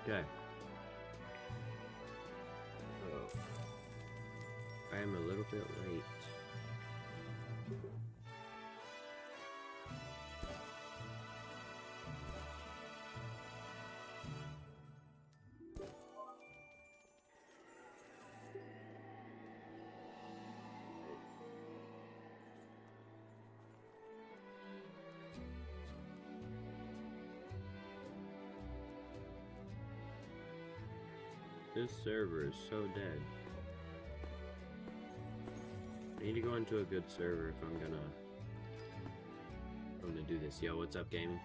Okay. Oh. I am a little bit late. This server is so dead. I need to go into a good server if I'm gonna do this. Yo, what's up, gaming?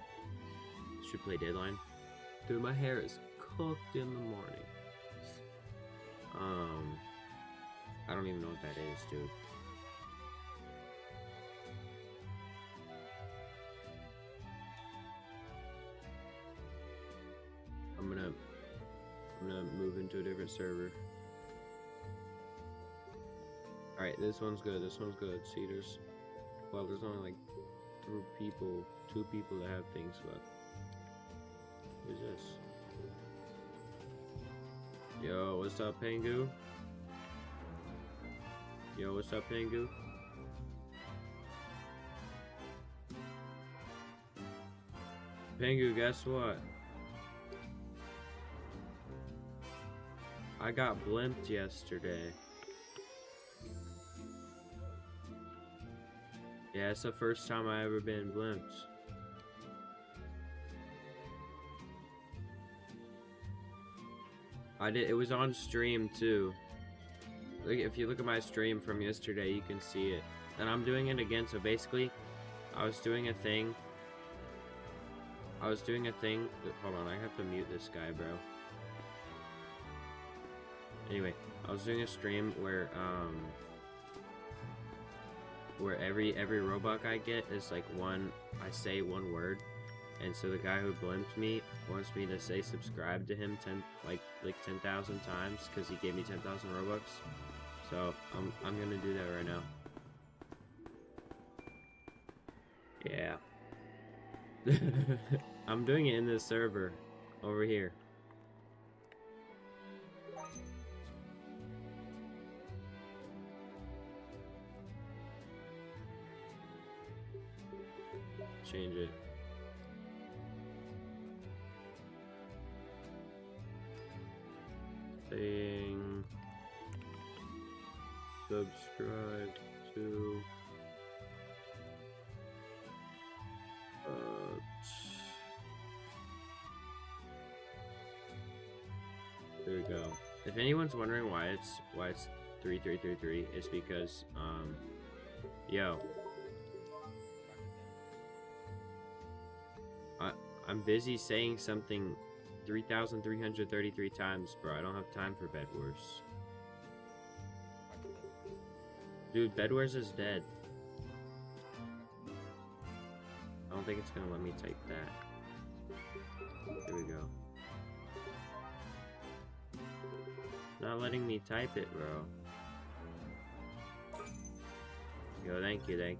Should play Deadline. Dude, my hair is cooked in the morning. I don't even know what that is, dude. I'm gonna move into a different server. Alright, this one's good. This one's good. See, there's only like two people that have things left. Who's this? Yo, what's up, Pengu? Yo, what's up, Pengu? Pengu, guess what? I got blimped yesterday. Yeah, it's the first time I ever been blimped. It was on stream too. Like, if you look at my stream from yesterday, you can see it. And I'm doing it again, so basically, I was doing a thing. Hold on, I have to mute this guy, bro. Anyway, I was doing a stream where every Robux I get is like I say one word, and so the guy who blimped me wants me to say subscribe to him 10,000 times because he gave me 10,000 Robux. So I'm gonna do that right now. Yeah. I'm doing it in this server over here. Change it. Saying subscribe to there we go. If anyone's wondering why it's 3333, it's because yo, I'm busy saying something 3,333 times, bro. I don't have time for Bed Wars. Dude, Bed Wars is dead. I don't think it's gonna let me type that. There we go. Not letting me type it, bro. Yo, thank you.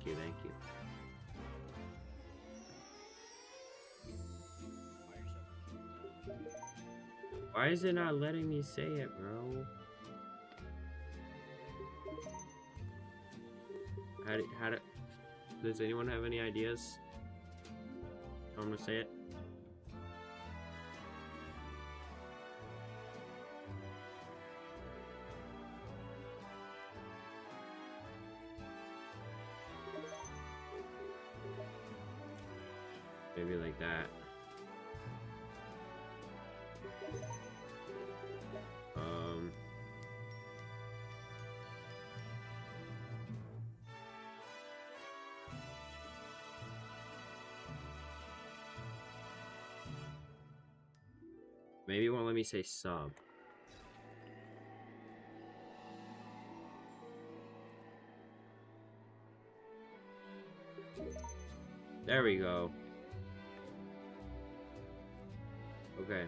Why is it not letting me say it, bro? How to... Does anyone have any ideas? How I'm gonna say it? Maybe like that. Maybe it won't let me say sub. There we go. Okay.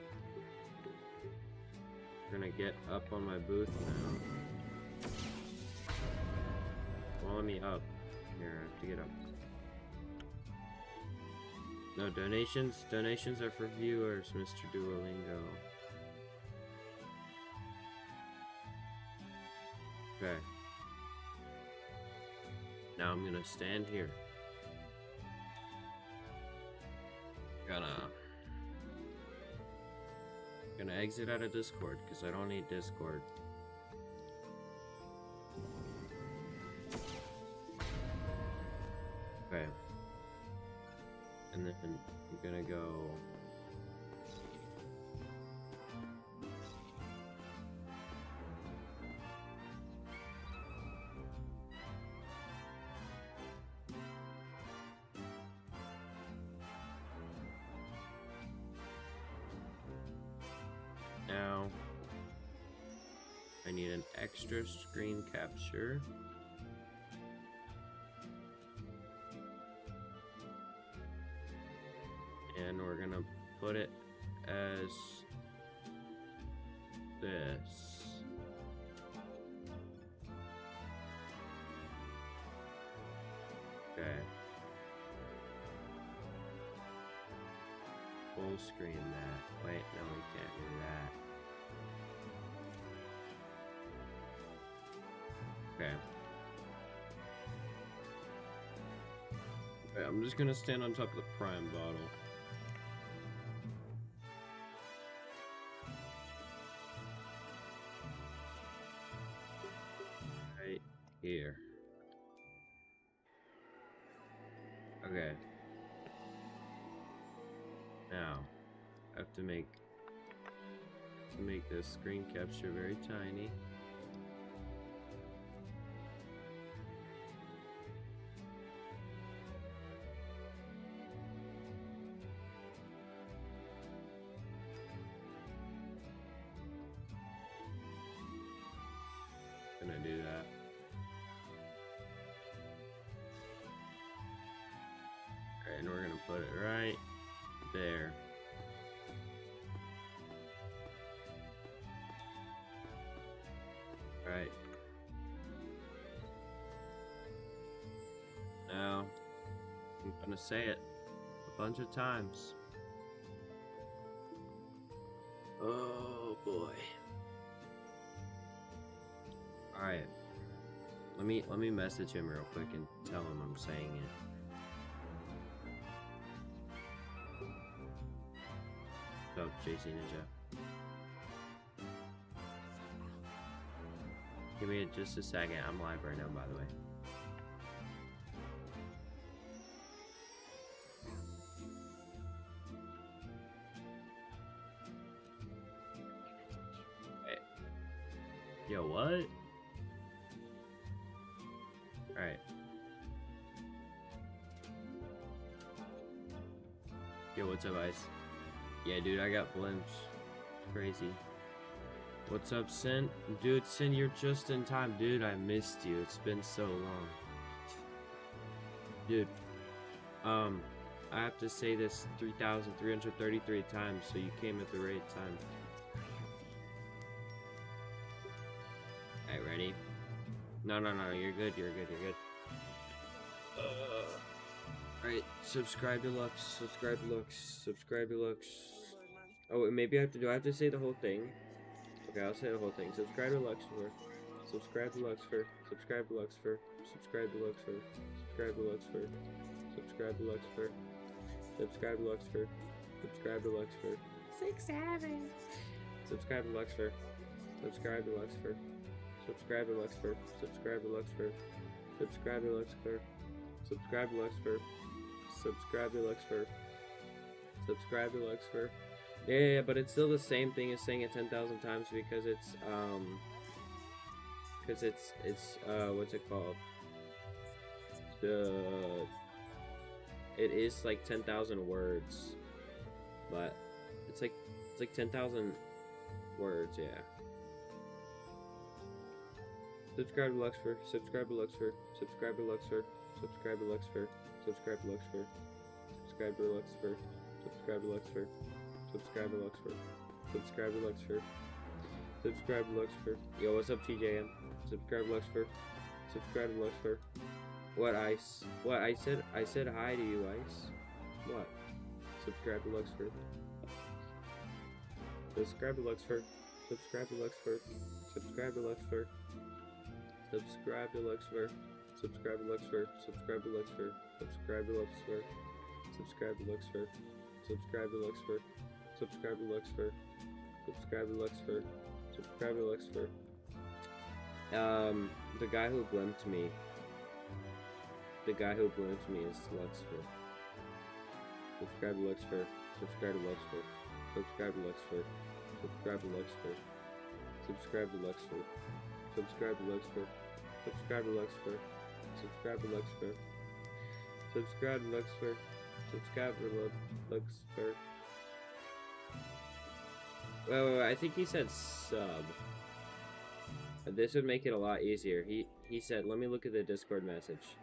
We're gonna get up on my booth now. Won't let me up. Here, I have to get up. No, donations are for viewers, Mr. Duolingo. Okay. Now I'm gonna stand here. Gonna exit out of Discord because I don't need Discord. Okay. And then I'm gonna go. Now, I need an extra screen capture. And we're gonna put it as this. Okay. Full screen that. Wait, no, we can't do that. Okay. Okay, I'm just gonna stand on top of the prime bottle. Right here. Okay. Now, I have to make this screen capture very tiny. Gonna do that. Alright, and we're gonna put it right there. Right. Now, I'm gonna say it a bunch of times. Oh boy. Alright. Let me message him real quick and tell him I'm saying it. What's up, JC Ninja? Give me just a second. I'm live right now, by the way. Hey. Yo, what? Alright. Yo, what's up, Ice? Yeah, dude, I got blimps. It's crazy. What's up, Sin? Dude, Sin, you're just in time. Dude, I missed you. It's been so long. Dude, I have to say this 3,333 times, so you came at the right time. Alright, ready? No, you're good, you're good. Alright, subscribe to Lux, subscribe to Lux. Oh, maybe I have to say the whole thing? Okay, I'll say the whole thing. Subscribe to Luxifyr. Subscribe to Luxifyr. Subscribe to Luxifyr. Subscribe to Luxifyr. Subscribe to Luxifyr. Subscribe to Luxifyr. Subscribe to Luxifyr. Subscribe to Luxifyr. 6, 7. Subscribe to Luxifyr. Subscribe to Luxifyr. Subscribe to Luxifyr. Subscribe to Luxifyr. Subscribe to Luxifyr. Subscribe to Luxifyr. Subscribe to Luxifyr. Subscribe to Luxifyr. Yeah, but it's still the same thing as saying it 10,000 times because it's what's it called? It is like 10,000 words, but it's like 10,000 words, yeah. Subscribe to Luxifyr. Subscribe to Luxifyr. Subscribe to Luxifyr. Subscribe to Luxifyr. Subscribe to Luxifyr. Subscribe to Luxifyr. Subscribe to Luxifyr. Subscribe to Luxifyr. Subscribe to Luxifyr. Subscribe to Luxifyr. Yo, what's up, TJM? Subscribe to Luxifyr. Subscribe to Luxifyr. What, Ice? What, I said hi to you, Ice. What? Subscribe to Luxifyr. Subscribe to Luxifyr. Subscribe to Luxifyr. Subscribe to Luxifyr. Subscribe to Luxifyr. Subscribe to Luxifyr. Subscribe to Luxifyr. Subscribe to Luxifyr. Subscribe to Luxifyr. Subscribe to Luxifyr. Subscribe to Luxifyr. Subscribe to Luxifyr. Subscribe to Luxifyr. The guy who blimped me. The guy who blimped me is Luxifyr. Subscribe to Luxifyr. Subscribe to Luxifyr. Subscribe to Luxifyr. Subscribe to Luxifyr. Subscribe to Luxifyr. Subscribe to Luxifyr. Subscribe to Luxifyr. Subscribe to Luxifyr. Subscribe to Luxifyr. Subscribe to Luxifyr. Wait, I think he said sub. This would make it a lot easier. He said, let me look at the Discord message.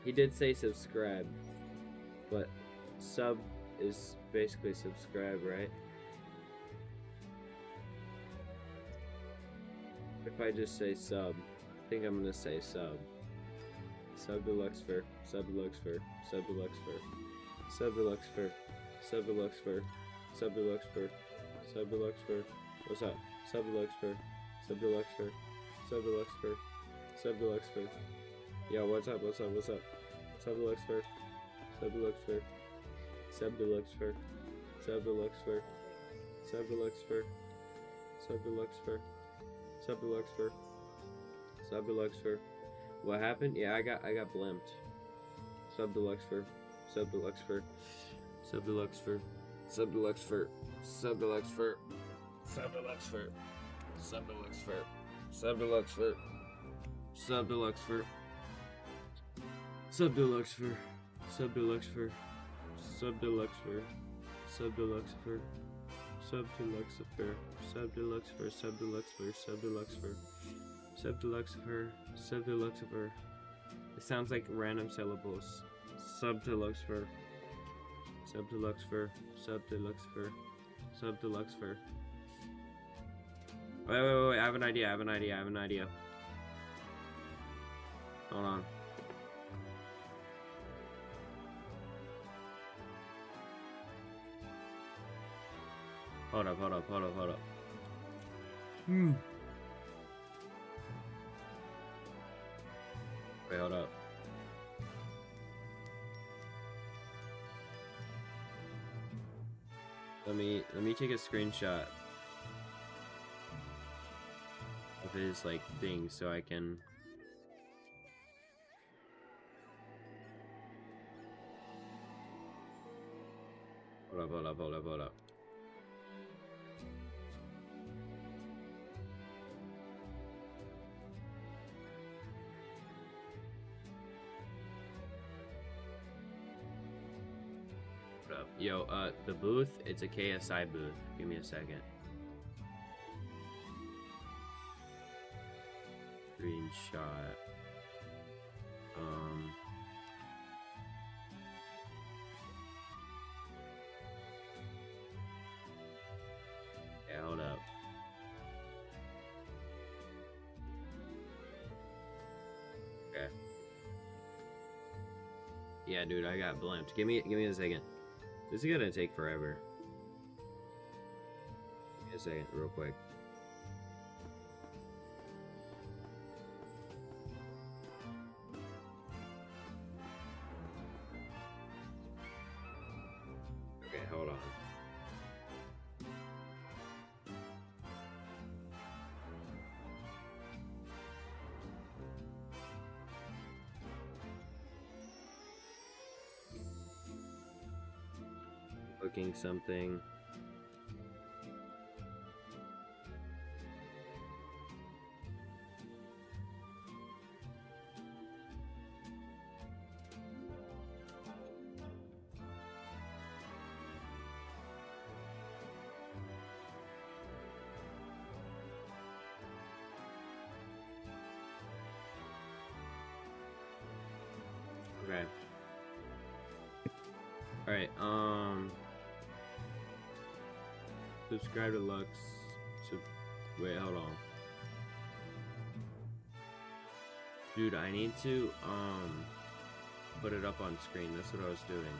He did say subscribe, but sub is basically subscribe, right? If I just say sub, I think I'm gonna say sub. Sub to Luxifyr, sub to Luxifyr, sub to Luxifyr, sub to Luxifyr, sub to Luxifyr, sub to Luxifyr, sub to Luxifyr. What's up? Sub to Luxifyr, sub to Luxifyr, sub to Luxifyr, sub to Luxifyr. Yo, what's up? What's up? What's up? Sub to Luxifyr, sub to Luxifyr, sub to Luxifyr, sub to Luxifyr, sub to Luxifyr, sub to Luxifyr, sub to Luxifyr, sub to Luxifyr. What happened? Yeah, I got blimped. Sub to Luxifyr, sub to Luxifyr, sub to Luxifyr, sub to Luxifyr, sub to Luxifyr, sub to Luxifyr, sub to Luxifyr, sub to Luxifyr, sub to Luxifyr. Sub to Luxifyr, sub to Luxifyr, sub to Luxifyr, sub to Luxifyr, sub to Luxifyr, sub to Luxifyr, sub to Luxifyr, sub to Luxifyr, sub to Luxifyr, sub to Luxifyr. It sounds like random syllables. Sub to Luxifyr, sub to Luxifyr, sub to Luxifyr, sub to Luxifyr. Wait, I have an idea, I have an idea. Hold on. Hold up. Wait, hold up. Let me take a screenshot of his like thing so I can. Hold up. Yo, the booth, it's a KSI booth. Give me a second. Screenshot. Yeah, hold up. Okay. Yeah, dude, I got blimped. Give me a second. This is gonna take forever. Give me a second, real quick. Okay, hold on. Looking something. Okay. Alright, subscribe to Lux. Wait, hold on. Dude, I need to, put it up on screen. That's what I was doing.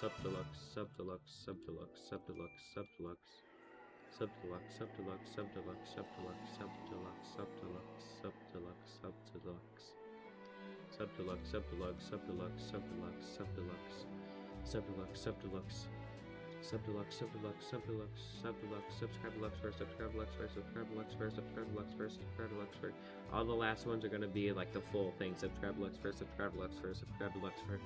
Subdeluxe, Subdeluxe, Subdeluxe, Subdeluxe, Subdeluxe. Subdeluxe, Subdeluxe, Subdeluxe, Subdeluxe, Subdeluxe, Subdeluxe, Subdeluxe, Subdeluxe. Subdeluxe, Subdeluxe, Subdeluxe, Subdeluxe, Subdeluxe. Subdeluxe, Subdeluxe. Subdeluxe, Subdeluxe, Subdeluxe, Subdeluxe, Subscribe Deluxe first, Subscribe Deluxe first, Subscribe Deluxe first, Subscribe Deluxe first, Subscribe Deluxe first. All the last ones are gonna be like the full thing. Subscribe Deluxe first, Subscribe Deluxe first, Subscribe Deluxe first.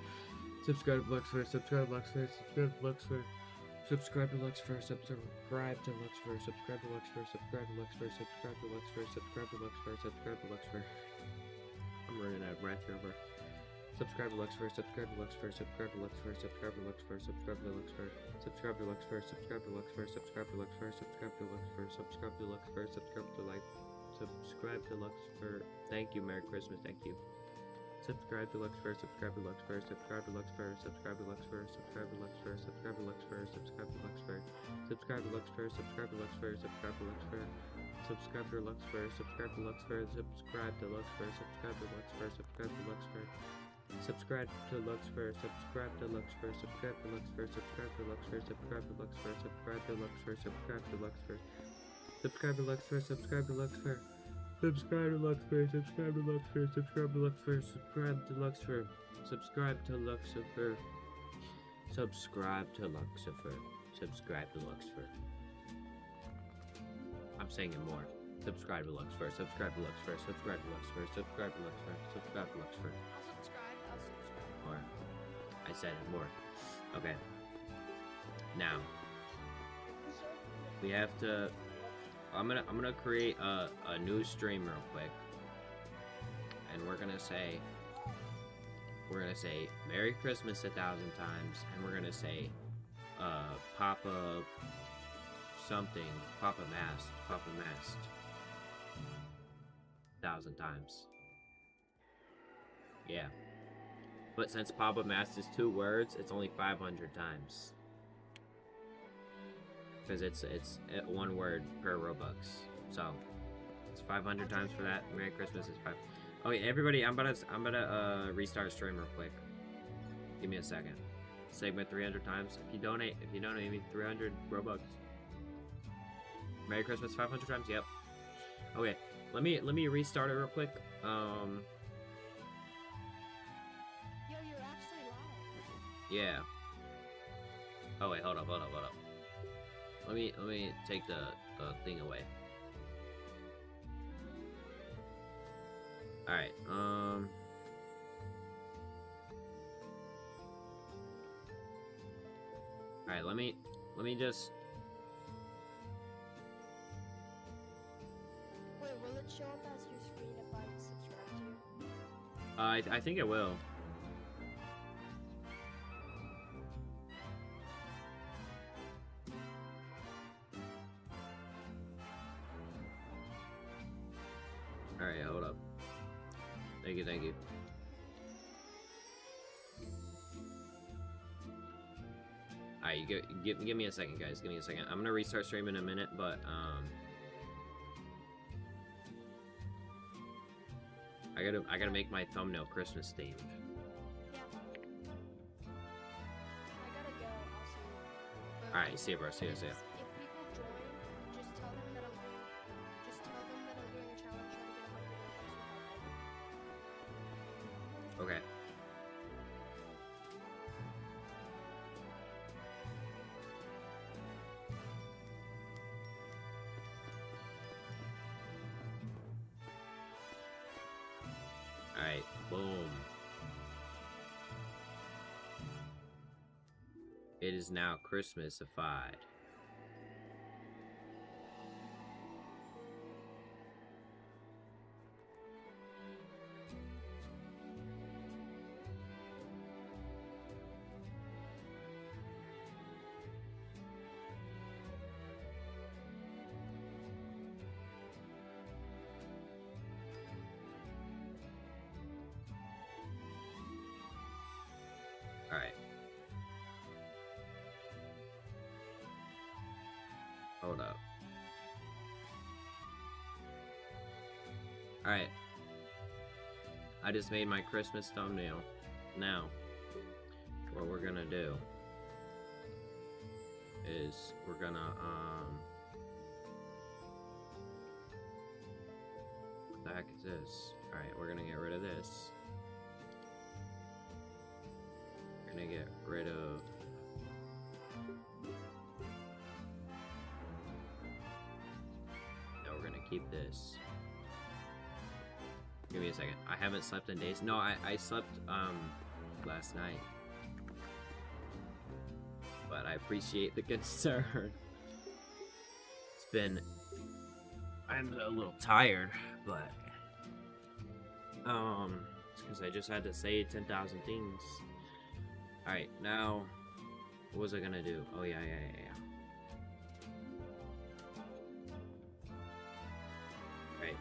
Subscribe Deluxe first, Subscribe Deluxe first, Subscribe Deluxe first. Subscribe Deluxe first, Subscribe Deluxe first, Subscribe Deluxe first, Subscribe Deluxe first, Subscribe Deluxe first, Subscribe Deluxe first, Subscribe Deluxe first. I'm running out of breath here, bro. Subscribe Deluxe first, Subscribe Deluxe first, Subscribe Deluxe first, Subscribe Deluxe first, Subscribe Deluxe first, Subscribe Deluxe first, Subscribe Deluxe first, Subscribe Deluxe first, Subscribe Deluxe first, Subscribe Deluxe first, Subscribe Deluxe first. Thank you, Merry Christmas, thank you. Subscribe Deluxe first, Subscribe Deluxe first, Subscribe Deluxe first, Subscribe Deluxe first, Subscribe Deluxe first, Subscribe Deluxe first, Subscribe Deluxe first, Subscribe Deluxe first, Subscribe Deluxe first, Subscribe Deluxe first, Subscribe Deluxe first, Subscribe Deluxe first, Subscribe Deluxe first, Subscribe Deluxe first, Subscribe Deluxe first. Subscribe Deluxe first, Subscribe Deluxe first, Subscribe Deluxe first, Subscribe Deluxe first, Subscribe Deluxe first, Subscribe Deluxe first, Subscribe Deluxe first, Subscribe Deluxe first, Subscribe Deluxe first. Subscribe Deluxe first, Subscribe Deluxe first, Subscribe Deluxe first, Subscribe Deluxe first, Subscribe to Luxifyr, Subscribe to Luxifyr, Subscribe to Luxifyr. I'm saying it more. Subscribe to Lux first, Subscribe to Lux first, Subscribe to Lux first, Subscribe to Lux first, Subscribe to Lux first. I'll subscribe. More. I said it more. Okay. Now we have to. I'm gonna create a new stream real quick, and we're gonna say Merry Christmas 1,000 times, and we're gonna say Papa something, Papa Mast 1,000 times. Yeah. But since Papa Mast is 2 words, it's only 500 times. Because it's 1 word per Robux. So it's 500 times for that. Merry Christmas is 5. Okay, everybody, I'm gonna restart stream real quick. Give me a second. Segment 300 times. If you donate me 300 Robux. Merry Christmas 500 times. Yep. Okay, let me restart it real quick. Yo, you're actually live. Yeah. Oh wait, hold up. Let me take the thing away. Alright, Alright, let me just... Wait, will it show up as your screen if I subscribe to you? I think it will. Alright, hold up. Thank you. Alright, give me a second, guys. Give me a second. I'm gonna restart streaming in a minute, but I gotta make my thumbnail Christmas themed. Yeah. I gotta go. I'll see you. Alright, see you, bro. See ya. If people join, just tell them that I'm doing a challenge trying to get 100 Robux without begging. Okay. Alright, boom. It is now Christmasified. Alright. Hold up. Alright. I just made my Christmas thumbnail. Now, what we're gonna do is we're gonna what the heck is this? Alright, we're gonna get rid of this. We're gonna get rid of no, we're gonna keep this. Give me a second. I haven't slept in days. No, I slept last night. But I appreciate the concern. It's been I'm a little tired, but it's because I just had to say 10,000 things. Alright, now what was I gonna do? Oh yeah. Right.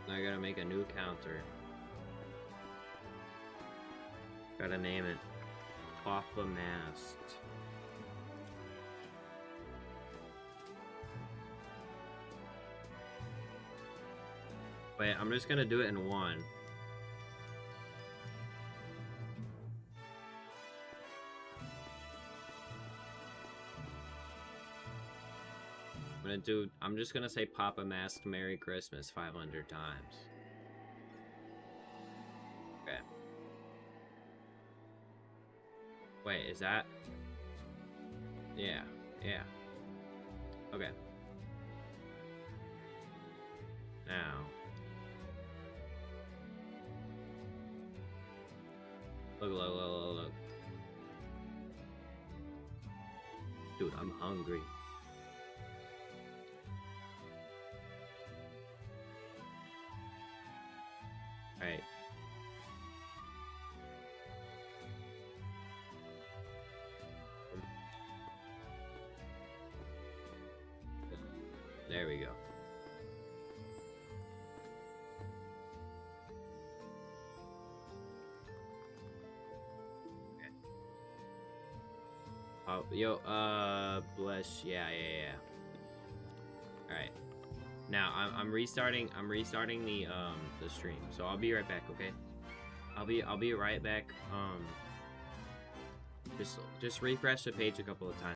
Now I gotta make a new counter. Gotta name it Papa Mast. Wait, I'm just gonna do it in one. I'm just gonna say Papa Mask Merry Christmas 500 times. Okay. Wait, is that? Yeah. Okay. Now. Look. Dude, I'm hungry. Alright. There we go. Okay. Oh, yo, bless. Yeah. Alright. Now I'm restarting the stream. So I'll be right back, okay? I'll be right back. Just refresh the page a couple of times.